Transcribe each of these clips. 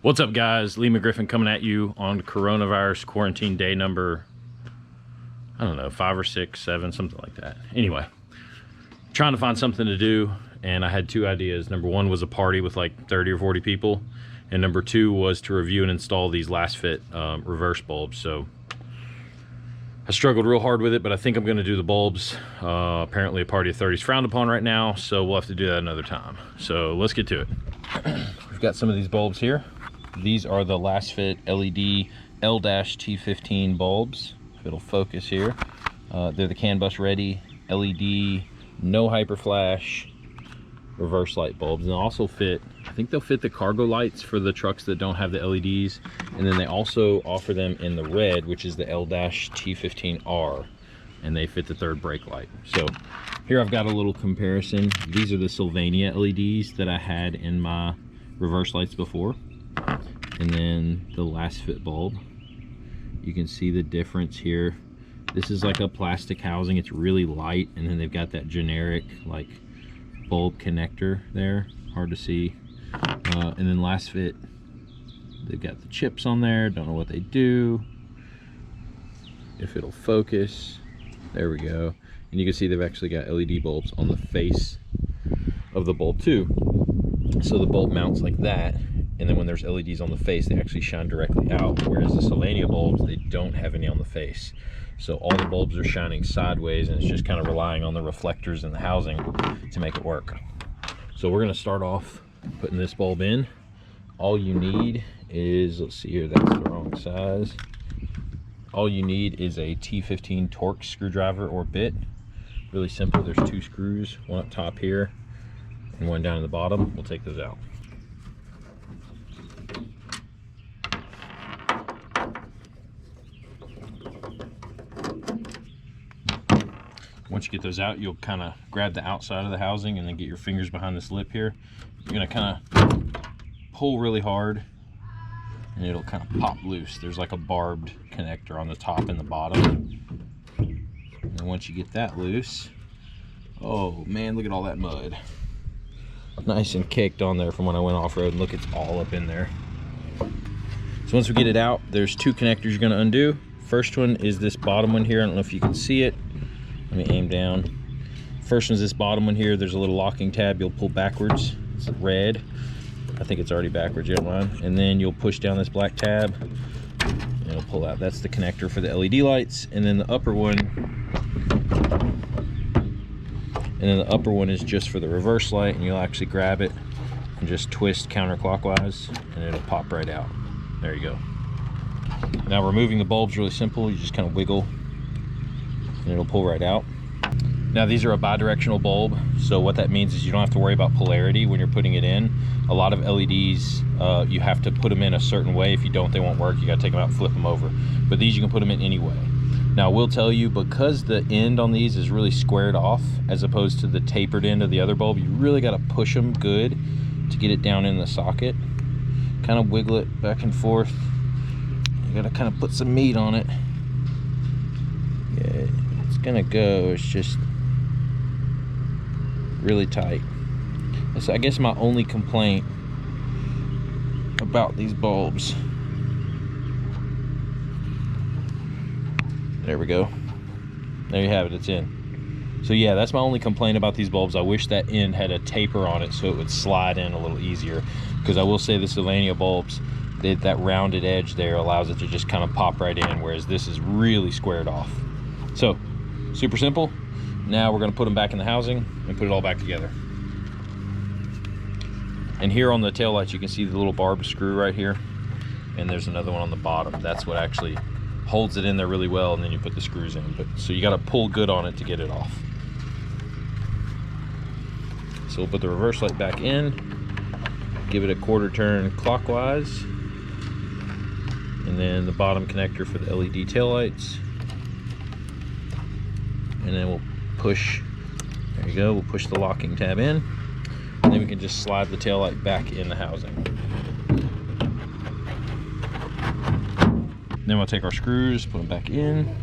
What's up, guys? Leaman Griffin coming at you on coronavirus quarantine day number, I don't know, 5 or 6, 7, something like that. Anyway, trying to find something to do, and I had two ideas. Number one was a party with like 30 or 40 people, and number two was to review and install these Lasfit reverse bulbs. So I struggled real hard with it, but I think I'm going to do the bulbs. Apparently a party of 30 is frowned upon right now, so we'll have to do that another time. So let's get to it. We've got some of these bulbs here. These are the Lasfit LED L-T15 bulbs. If it'll focus here. They're the CAN bus ready LED, no hyper flash, reverse light bulbs. And they'll also fit, I think they'll fit the cargo lights for the trucks that don't have the LEDs. And then they also offer them in the red, which is the L-T15R. And they fit the third brake light. So here I've got a little comparison. These are the Sylvania LEDs that I had in my reverse lights before. And then the Lasfit bulb. You can see the difference here. This is like a plastic housing. It's really light, and then they've got that generic like bulb connector there. Hard to see. And then Lasfit, they've got the chips on there. Don't know what they do. If it'll focus. There we go. And you can see they've actually got LED bulbs on the face of the bulb too. So the bulb mounts like that. And then when there's LEDs on the face, they actually shine directly out. Whereas the Sylvania bulbs, they don't have any on the face. So all the bulbs are shining sideways, and it's just kind of relying on the reflectors in the housing to make it work. So we're gonna start off putting this bulb in. All you need is, let's see here, that's the wrong size. All you need is a T15 Torx screwdriver or bit. Really simple, there's 2 screws, one up top here and one down in the bottom. We'll take those out. Once you get those out, you'll kind of grab the outside of the housing and then get your fingers behind this lip here. You're going to kind of pull really hard and it'll kind of pop loose. There's like a barbed connector on the top and the bottom. And once you get that loose, oh man, look at all that mud. Nice and caked on there from when I went off-road. Look, it's all up in there. So once we get it out, there's 2 connectors you're going to undo. First one is this bottom one here. I don't know if you can see it. Let me aim down. First one's this bottom one here. There's a little locking tab you'll pull backwards. It's red. I think it's already backwards, you don't mind. And then you'll push down this black tab and it'll pull out. That's the connector for the LED lights. And then the upper one, is just for the reverse light, and you'll actually grab it and just twist counterclockwise and it'll pop right out. There you go. Now removing the bulb's really simple. You just kind of wiggle and it'll pull right out. Now these are a bi-directional bulb, so what that means is you don't have to worry about polarity when you're putting it in. A lot of LEDs, you have to put them in a certain way. If you don't, they won't work. You gotta take them out and flip them over. But these you can put them in any way. Now I will tell you, because the end on these is really squared off as opposed to the tapered end of the other bulb, you really gotta push them good to get it down in the socket. Kind of wiggle it back and forth. You gotta kind of put some meat on it. Yeah, it's gonna go, it's just really tight. So I guess my only complaint about these bulbs, there we go, there you have it, it's in. So yeah, that's my only complaint about these bulbs. I wish that end had a taper on it so it would slide in a little easier, because I will say the Sylvania bulbs, that rounded edge there allows it to just kind of pop right in, whereas this is really squared off. So super simple. Now we're going to put them back in the housing and put it all back together. And here on the taillights you can see the little barbed screw right here, and there's another one on the bottom. That's what actually holds it in there really well, and then you put the screws in. But so you got to pull good on it to get it off. So we'll put the reverse light back in, give it a 1/4 turn clockwise, and then the bottom connector for the LED taillights. And then we'll push, there you go, we'll push the locking tab in, and then we can just slide the taillight back in the housing. Then we'll take our screws, put them back in.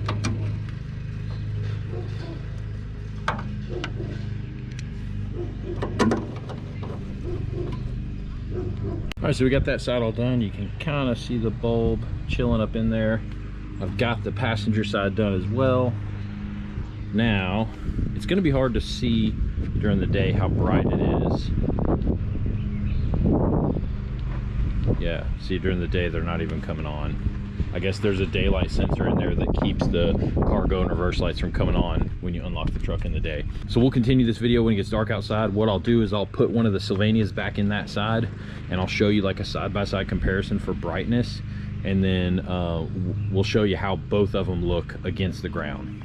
All right, so we got that side all done. You can kind of see the bulb chilling up in there. I've got the passenger side done as well. Now, it's gonna be hard to see during the day how bright it is. Yeah, see, during the day, they're not even coming on. I guess there's a daylight sensor in there that keeps the cargo and reverse lights from coming on when you unlock the truck in the day. So we'll continue this video when it gets dark outside. What I'll do is I'll put one of the Sylvanias back in that side, and I'll show you like a side-by-side comparison for brightness, and then we'll show you how both of them look against the ground.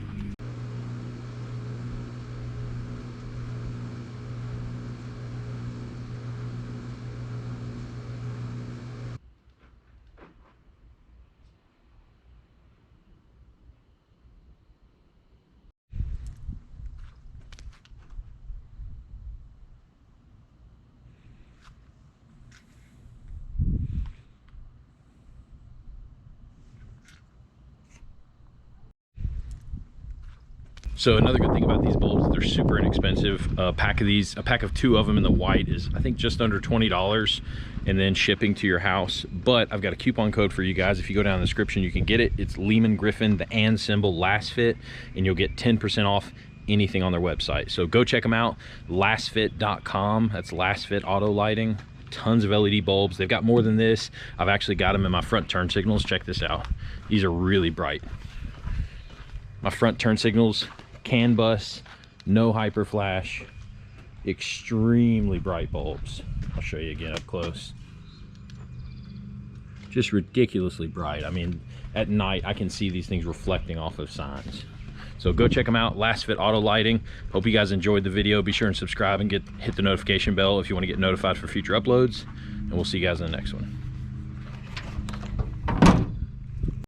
So another good thing about these bulbs, they're super inexpensive. A pack of 2 of them in the white is, I think, just under $20, and then shipping to your house. But I've got a coupon code for you guys. If you go down in the description, you can get it. It's Leaman, Griffin, the and symbol, Lasfit, and you'll get 10% off anything on their website. So go check them out, lasfit.com. That's Lasfit Auto Lighting. Tons of LED bulbs. They've got more than this. I've actually got them in my front turn signals. Check this out. These are really bright. My front turn signals, CAN bus, no hyper flash, extremely bright bulbs. I'll show you again up close. Just ridiculously bright. I mean, at night I can see these things reflecting off of signs. So go check them out, Lasfit Auto Lighting. Hope you guys enjoyed the video. Be sure and subscribe and hit the notification bell if you want to get notified for future uploads. And we'll see you guys in the next one.